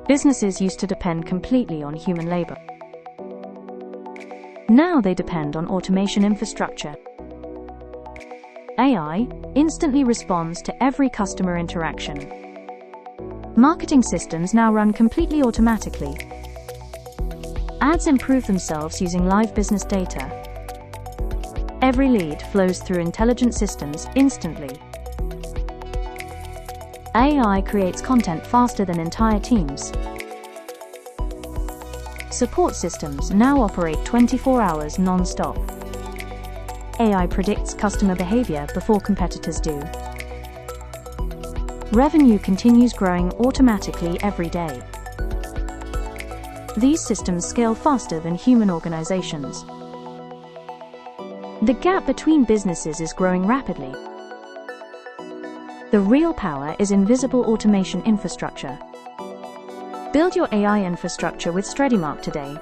Businesses used to depend completely on human labor. Now they depend on automation infrastructure. AI instantly responds to every customer interaction. Marketing systems now run completely automatically. Ads improve themselves using live business data. Every lead flows through intelligent systems instantly. AI creates content faster than entire teams. Support systems now operate 24 hours non-stop. AI predicts customer behavior before competitors do. Revenue continues growing automatically every day. These systems scale faster than human organizations. The gap between businesses is growing rapidly. The real power is in visible automation infrastructure. Build your AI infrastructure with Stradimark today.